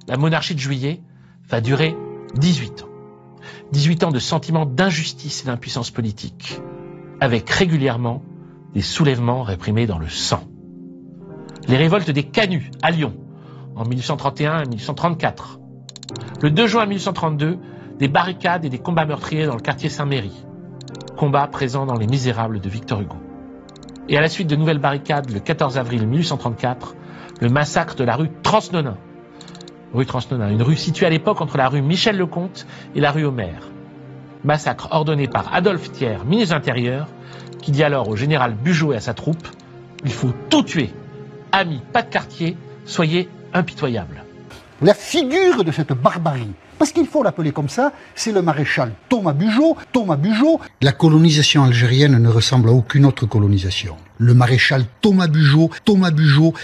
La monarchie de Juillet va durer 18 ans. 18 ans de sentiments d'injustice et d'impuissance politique, avec régulièrement des soulèvements réprimés dans le sang. Les révoltes des Canuts à Lyon, en 1831 et 1834. Le 2 juin 1832, des barricades et des combats meurtriers dans le quartier Saint-Méry. Combats présents dans Les Misérables de Victor Hugo. Et à la suite de nouvelles barricades, le 14 avril 1834, le massacre de la rue Transnonain. Rue Transnonain, une rue située à l'époque entre la rue Michel-Lecomte et la rue Omer. Massacre ordonné par Adolphe Thiers, ministre de l'Intérieur, qui dit alors au général Bugeaud et à sa troupe « Il faut tout tuer. Amis, pas de quartier, soyez impitoyables. » La figure de cette barbarie, parce qu'il faut l'appeler comme ça, c'est le maréchal Thomas Bugeaud. Thomas Bugeaud. La colonisation algérienne ne ressemble à aucune autre colonisation. Le maréchal Thomas Bugeaud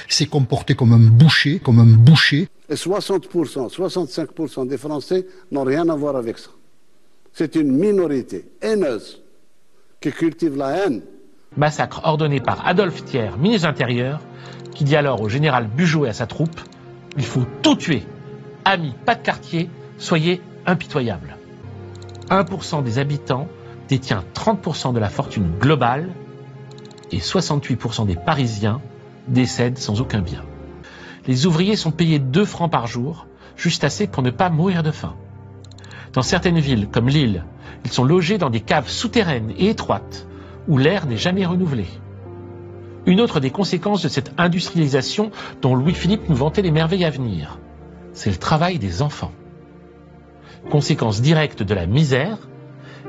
s'est comporté comme un boucher, Et 60%, 65% des Français n'ont rien à voir avec ça. C'est une minorité haineuse qui cultive la haine. Massacre ordonné par Adolphe Thiers, ministre de l'Intérieur, qui dit alors au général Bugeaud et à sa troupe « Il faut tout tuer. Amis, pas de quartier, soyez impitoyables. » 1% des habitants détient 30% de la fortune globale et 68% des Parisiens décèdent sans aucun bien. Les ouvriers sont payés 2 francs par jour, juste assez pour ne pas mourir de faim. Dans certaines villes, comme Lille, ils sont logés dans des caves souterraines et étroites, où l'air n'est jamais renouvelé. Une autre des conséquences de cette industrialisation dont Louis-Philippe nous vantait les merveilles à venir, c'est le travail des enfants. Conséquence directe de la misère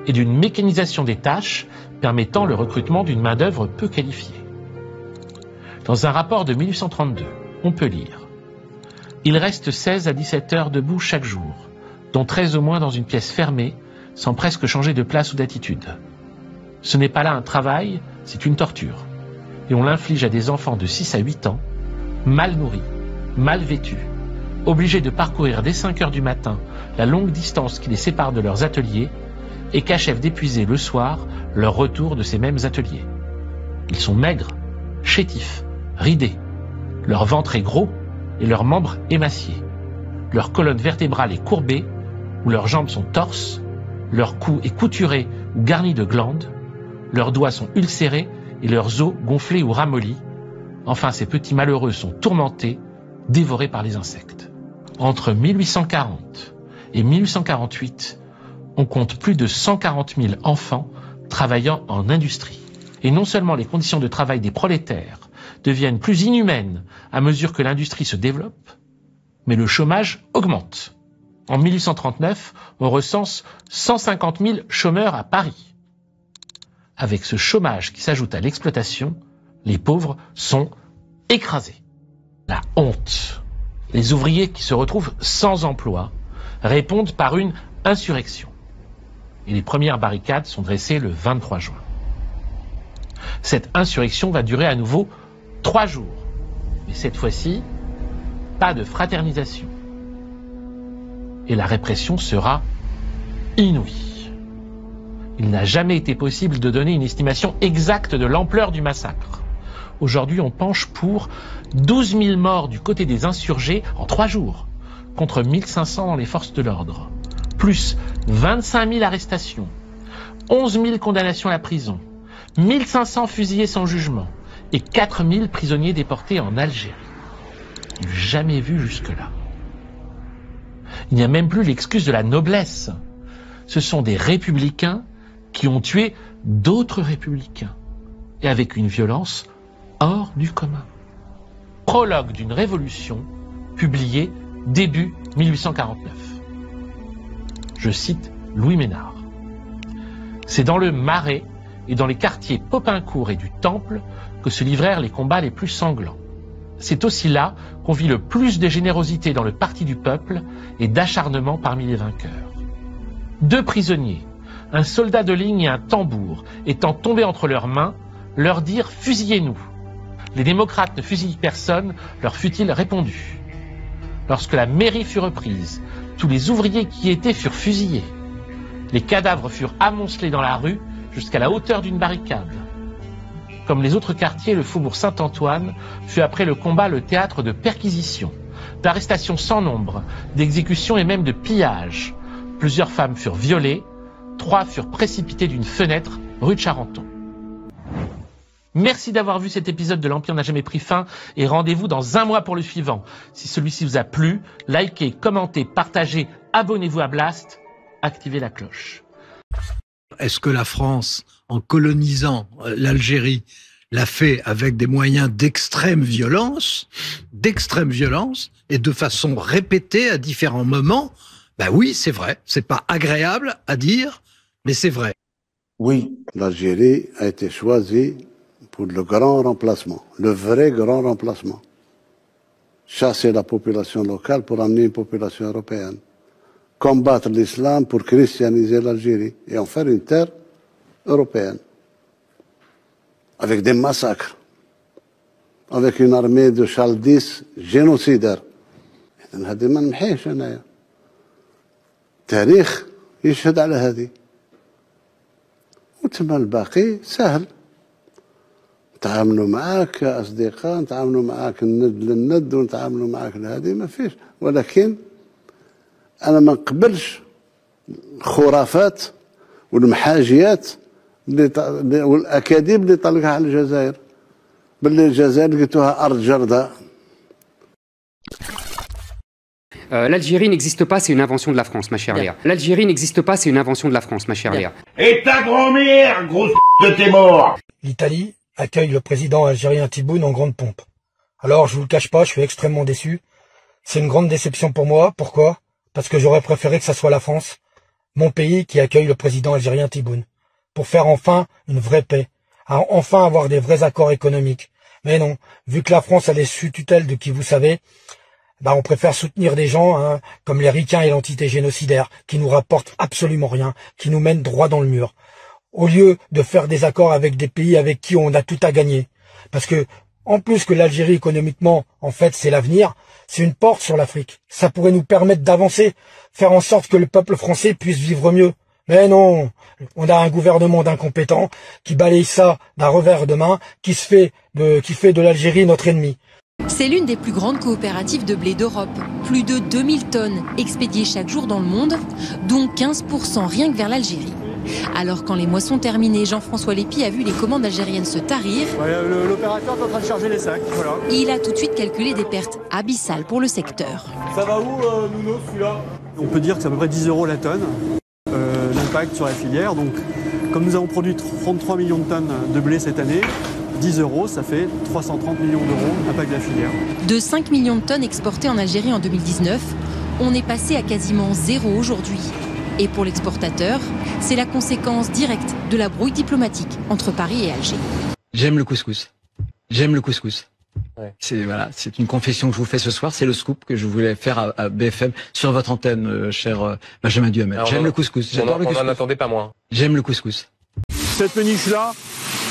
et d'une mécanisation des tâches permettant le recrutement d'une main-d'œuvre peu qualifiée. Dans un rapport de 1832, on peut lire « Il reste 16 à 17 heures debout chaque jour, dont 13 au moins dans une pièce fermée, sans presque changer de place ou d'attitude. Ce n'est pas là un travail, c'est une torture. Et on l'inflige à des enfants de 6 à 8 ans, mal nourris, mal vêtus, obligés de parcourir dès 5 heures du matin la longue distance qui les sépare de leurs ateliers et qu'achèvent d'épuiser le soir leur retour de ces mêmes ateliers. Ils sont maigres, chétifs, ridés. Leur ventre est gros et leurs membres émaciés. Leur colonne vertébrale est courbée ou leurs jambes sont torses. Leur cou est couturé ou garni de glandes. Leurs doigts sont ulcérés et leurs os gonflés ou ramollis. Enfin, ces petits malheureux sont tourmentés, dévorés par les insectes. Entre 1840 et 1848, on compte plus de 140 000 enfants travaillant en industrie. Et non seulement les conditions de travail des prolétaires deviennent plus inhumaines à mesure que l'industrie se développe, mais le chômage augmente. En 1839, on recense 150 000 chômeurs à Paris. Avec ce chômage qui s'ajoute à l'exploitation, les pauvres sont écrasés. La honte. Les ouvriers qui se retrouvent sans emploi répondent par une insurrection. Et les premières barricades sont dressées le 23 juin. Cette insurrection va durer à nouveau 3 jours. Mais cette fois-ci, pas de fraternisation. Et la répression sera inouïe. Il n'a jamais été possible de donner une estimation exacte de l'ampleur du massacre. Aujourd'hui, on penche pour 12 000 morts du côté des insurgés en 3 jours, contre 1500 dans les forces de l'ordre, plus 25 000 arrestations, 11 000 condamnations à la prison, 1500 fusillés sans jugement et 4 000 prisonniers déportés en Algérie. Jamais vu jusque-là. Il n'y a même plus l'excuse de la noblesse. Ce sont des républicains qui ont tué d'autres républicains, et avec une violence hors du commun. Prologue d'une révolution publiée début 1849. Je cite Louis Ménard. C'est dans le Marais et dans les quartiers Popincourt et du Temple que se livrèrent les combats les plus sanglants. C'est aussi là qu'on vit le plus de générosité dans le parti du peuple et d'acharnement parmi les vainqueurs. 2 prisonniers, un soldat de ligne et un tambour, étant tombés entre leurs mains, leur dirent « Fusillez-nous ». Les démocrates ne fusillent personne, leur fut-il répondu. Lorsque la mairie fut reprise, tous les ouvriers qui y étaient furent fusillés. Les cadavres furent amoncelés dans la rue jusqu'à la hauteur d'une barricade. Comme les autres quartiers, le faubourg Saint-Antoine fut après le combat le théâtre de perquisitions, d'arrestations sans nombre, d'exécutions et même de pillages. Plusieurs femmes furent violées, 3 furent précipitées d'une fenêtre rue de Charenton. Merci d'avoir vu cet épisode de l'Empire n'a jamais pris fin et rendez-vous dans 1 mois pour le suivant. Si celui-ci vous a plu, likez, commentez, partagez, abonnez-vous à Blast, activez la cloche. Est-ce que la France, en colonisant l'Algérie, l'a fait avec des moyens d'extrême violence et de façon répétée à différents moments? Ben oui, c'est vrai. C'est pas agréable à dire, mais c'est vrai. Oui, l'Algérie a été choisie pour le grand remplacement, le vrai grand remplacement. Chasser la population locale pour amener une population européenne. Combattre l'islam pour christianiser l'Algérie et en faire une terre européenne. Avec des massacres. Avec une armée de chaldis génocidaires. هذه ما نمحيش أنايا. التاريخ يشهد على هذه. وتما الباقي سهل. نتعاملوا معاك كأصدقاء، نتعاملوا معاك الند للند ونتعاملوا معاك لهذه ما فيش، ولكن أنا ما نقبلش الخرافات والمحاجيات والأكاذيب اللي طلقها على الجزائر باللي الجزائر لقيتوها أرض جرداء. L'Algérie n'existe pas, c'est une invention de la France, ma chère Léa. L'Algérie n'existe pas, c'est une invention de la France, ma chère Léa. Et ta grand-mère, grosse de tes morts. L'Italie accueille le président algérien Tebboune en grande pompe. Alors, je vous le cache pas, je suis extrêmement déçu. C'est une grande déception pour moi. Pourquoi? Parce que j'aurais préféré que ça soit la France, mon pays, qui accueille le président algérien Tebboune, pour faire enfin une vraie paix, enfin avoir des vrais accords économiques. Mais non, vu que la France elle est sous tutelle de qui vous savez, on préfère soutenir des gens comme les ricains et l'entité génocidaire, qui nous rapportent absolument rien, qui nous mènent droit dans le mur, au lieu de faire des accords avec des pays avec qui on a tout à gagner. Parce que, en plus que l'Algérie économiquement, en fait, c'est l'avenir, c'est une porte sur l'Afrique. Ça pourrait nous permettre d'avancer, faire en sorte que le peuple français puisse vivre mieux. Mais non, on a un gouvernement d'incompétents qui balaye ça d'un revers de main, qui fait de l'Algérie notre ennemi. C'est l'une des plus grandes coopératives de blé d'Europe. Plus de 2000 tonnes expédiées chaque jour dans le monde, dont 15% rien que vers l'Algérie. Alors quand les mois sont terminés, Jean-François Lépy a vu les commandes algériennes se tarir. L'opérateur est en train de charger les sacs. Voilà. Et il a tout de suite calculé des pertes abyssales pour le secteur. Ça va où, Nouno, celui-là? On peut dire que c'est à peu près 10 € la tonne, l'impact sur la filière. Donc, comme nous avons produit 33 millions de tonnes de blé cette année, 10 €, ça fait 330 millions d'euros impact de la filière. De 5 millions de tonnes exportées en Algérie en 2019, on est passé à quasiment 0 aujourd'hui. Et pour l'exportateur, c'est la conséquence directe de la brouille diplomatique entre Paris et Alger. J'aime le couscous. J'aime le couscous. Ouais. C'est une confession que je vous fais ce soir. C'est le scoop que je voulais faire à BFM sur votre antenne, cher Benjamin Duhamel. J'aime le couscous. J'adore le couscous. On n'en attendait pas moins. J'aime le couscous. Cette péniche-là,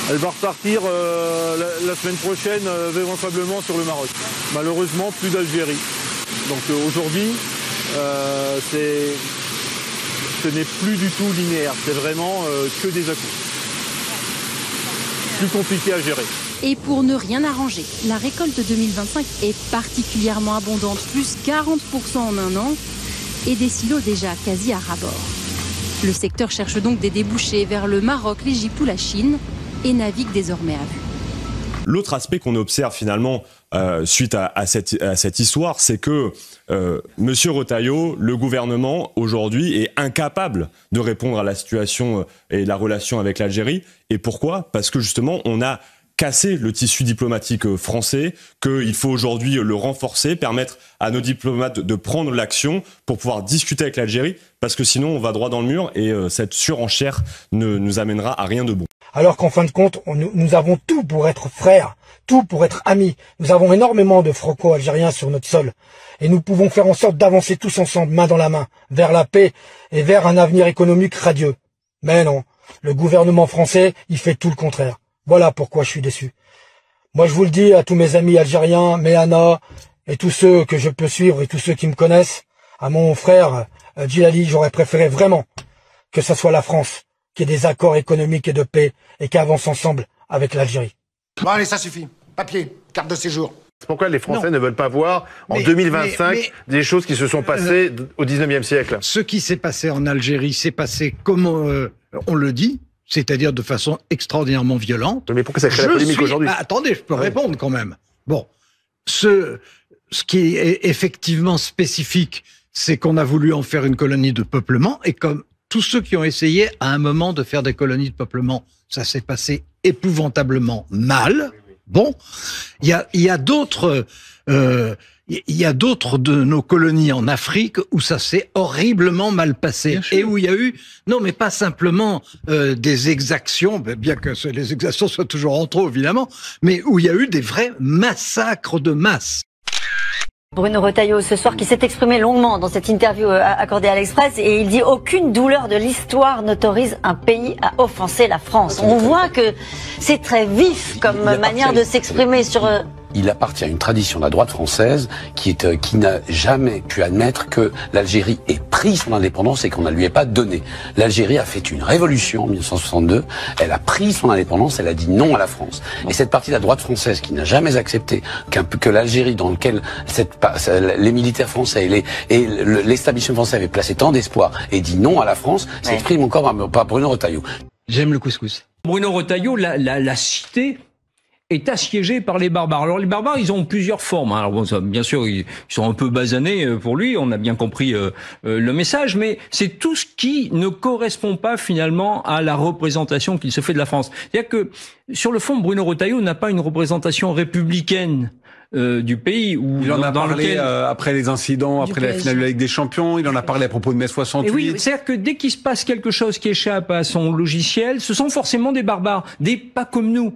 elle va repartir la semaine prochaine, vraisemblablement sur le Maroc. Malheureusement, plus d'Algérie. Donc aujourd'hui, ce n'est plus du tout linéaire. C'est vraiment que des à-coups. Plus compliqué à gérer. Et pour ne rien arranger, la récolte 2025 est particulièrement abondante, plus 40% en un an, et des silos déjà quasi à ras-bord. Le secteur cherche donc des débouchés vers le Maroc, l'Égypte ou la Chine, et navigue désormais à vue. L'autre aspect qu'on observe finalement suite à cette histoire, c'est que Monsieur Retailleau, le gouvernement aujourd'hui est incapable de répondre à la situation et la relation avec l'Algérie. Et pourquoi? Parce que justement, on a cassé le tissu diplomatique français, qu'il faut aujourd'hui le renforcer, permettre à nos diplomates de prendre l'action pour pouvoir discuter avec l'Algérie, parce que sinon on va droit dans le mur et cette surenchère ne nous amènera à rien de bon. Alors qu'en fin de compte, nous avons tout pour être frères, tout pour être amis. Nous avons énormément de franco-algériens sur notre sol. Et nous pouvons faire en sorte d'avancer tous ensemble, main dans la main, vers la paix et vers un avenir économique radieux. Mais non, le gouvernement français, il fait tout le contraire. Voilà pourquoi je suis déçu. Moi, je vous le dis à tous mes amis algériens, Méhana, et tous ceux que je peux suivre et tous ceux qui me connaissent, à mon frère Djilali, j'aurais préféré vraiment que ce soit la France qui ait des accords économiques et de paix et qui avance ensemble avec l'Algérie. Bon allez, ça suffit. Papier, carte de séjour. Pourquoi les Français ne veulent pas voir en 2025 des choses qui se sont passées au 19e siècle? Ce qui s'est passé en Algérie s'est passé comme on le dit, c'est-à-dire de façon extraordinairement violente. Mais pourquoi ça crée la polémique aujourd'hui? Attendez, je peux répondre quand même. Bon, ce qui est effectivement spécifique, c'est qu'on a voulu en faire une colonie de peuplement, et comme tous ceux qui ont essayé à un moment de faire des colonies de peuplement, ça s'est passé épouvantablement mal. Bon, il y a d'autres de nos colonies en Afrique où ça s'est horriblement mal passé et où il y a eu, non mais pas simplement des exactions, bien que les exactions soient toujours en trop évidemment, mais où il y a eu des vrais massacres de masse. Bruno Retailleau, ce soir, qui s'est exprimé longuement dans cette interview accordée à l'Express, et il dit « Aucune douleur de l'histoire n'autorise un pays à offenser la France ». On voit que c'est très vif comme manière de s'exprimer sur... Il appartient à une tradition de la droite française qui n'a jamais pu admettre que l'Algérie ait pris son indépendance et qu'on ne lui ait pas donné. L'Algérie a fait une révolution en 1962, elle a pris son indépendance, elle a dit non à la France. Et cette partie de la droite française qui n'a jamais accepté que l'Algérie, dans lequel les militaires français et l'établissement français avaient placé tant d'espoir et dit non à la France, s'exprime encore par Bruno Retailleau. J'aime le couscous. Bruno Retailleau l'a cité, est assiégé par les barbares. Alors les barbares, ils ont plusieurs formes. Alors bon, ça, bien sûr, ils sont un peu basanés pour lui, on a bien compris le message, mais c'est tout ce qui ne correspond pas finalement à la représentation qu'il se fait de la France. C'est-à-dire que sur le fond, Bruno Retailleau n'a pas une représentation républicaine du pays. Où, il en a parlé après les incidents, après la finale de la Ligue des Champions, il en a parlé à propos de mai 68. Et oui, c'est-à-dire que dès qu'il se passe quelque chose qui échappe à son logiciel, ce sont forcément des barbares, des pas comme nous.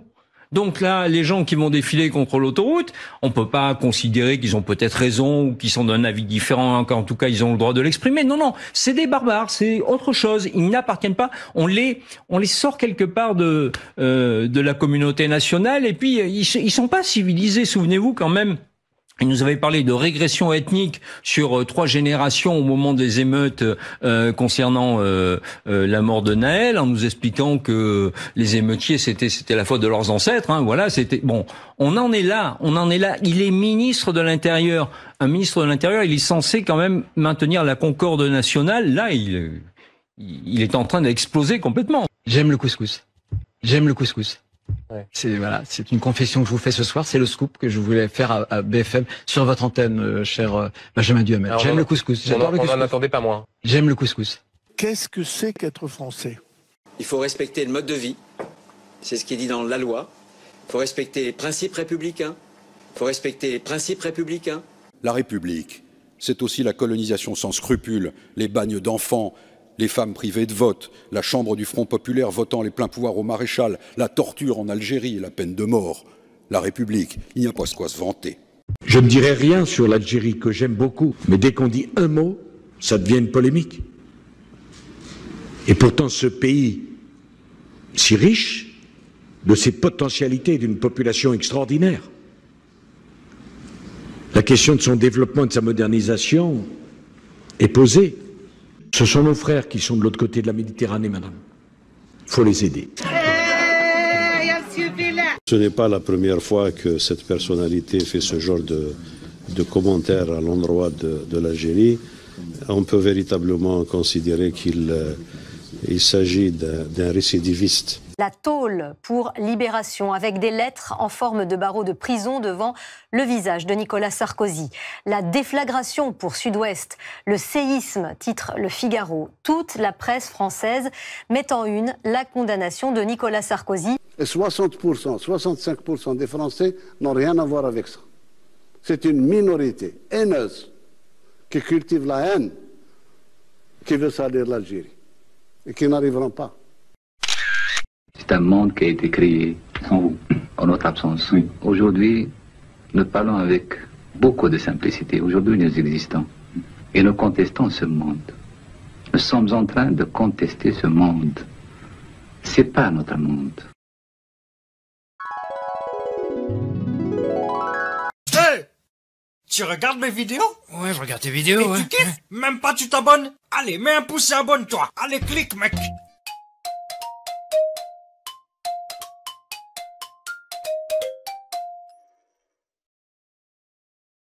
Donc là, les gens qui vont défiler contre l'autoroute, on peut pas considérer qu'ils ont peut-être raison ou qu'ils sont d'un avis différent, en tout cas ils ont le droit de l'exprimer. Non, non, c'est des barbares, c'est autre chose. Ils n'appartiennent pas. On les sort quelque part de la communauté nationale et puis ils sont pas civilisés. Souvenez-vous quand même. Il nous avait parlé de régression ethnique sur 3 générations au moment des émeutes concernant la mort de Naël, en nous expliquant que les émeutiers c'était la faute de leurs ancêtres. Hein, voilà, c'était bon. On en est là. Il est ministre de l'Intérieur. Un ministre de l'Intérieur, il est censé quand même maintenir la concorde nationale. Là, il est en train d'exploser complètement. J'aime le couscous. J'aime le couscous. Ouais. C'est une confession que je vous fais ce soir, c'est le scoop que je voulais faire à BFM sur votre antenne, cher Benjamin Duhamel. J'aime le couscous. J'adore le couscous. On n'en attendait pas moins. J'aime le couscous. Qu'est-ce que c'est qu'être français? Il faut respecter le mode de vie, c'est ce qui est dit dans la loi. Il faut respecter les principes républicains. Il faut respecter les principes républicains. La République, c'est aussi la colonisation sans scrupules, les bagnes d'enfants, les femmes privées de vote, la chambre du Front populaire votant les pleins pouvoirs au maréchal, la torture en Algérie et la peine de mort. La République, il n'y a pas de quoi se vanter. Je ne dirai rien sur l'Algérie que j'aime beaucoup, mais dès qu'on dit un mot, ça devient une polémique. Et pourtant ce pays si riche, de ses potentialités, d'une population extraordinaire, la question de son développement et de sa modernisation est posée. Ce sont nos frères qui sont de l'autre côté de la Méditerranée, madame. Il faut les aider. Ce n'est pas la première fois que cette personnalité fait ce genre de commentaires à l'endroit de l'Algérie. On peut véritablement considérer qu'il s'agit d'un récidiviste. La tôle pour Libération, avec des lettres en forme de barreaux de prison devant le visage de Nicolas Sarkozy. La déflagration pour Sud-Ouest. Le séisme, titre Le Figaro. Toute la presse française met en une la condamnation de Nicolas Sarkozy. Et 60%, 65% des Français n'ont rien à voir avec ça. C'est une minorité haineuse qui cultive la haine, qui veut salir l'Algérie et qui n'arriveront pas. C'est un monde qui a été créé sans vous, en notre absence. Oui. Aujourd'hui, nous parlons avec beaucoup de simplicité. Aujourd'hui, nous existons et nous contestons ce monde. Nous sommes en train de contester ce monde. C'est pas notre monde. Hey, tu regardes mes vidéos? Ouais, je regarde tes vidéos, mais tu kiffes? Même pas tu t'abonnes? Allez, mets un pouce et abonne-toi. Allez, clique, mec.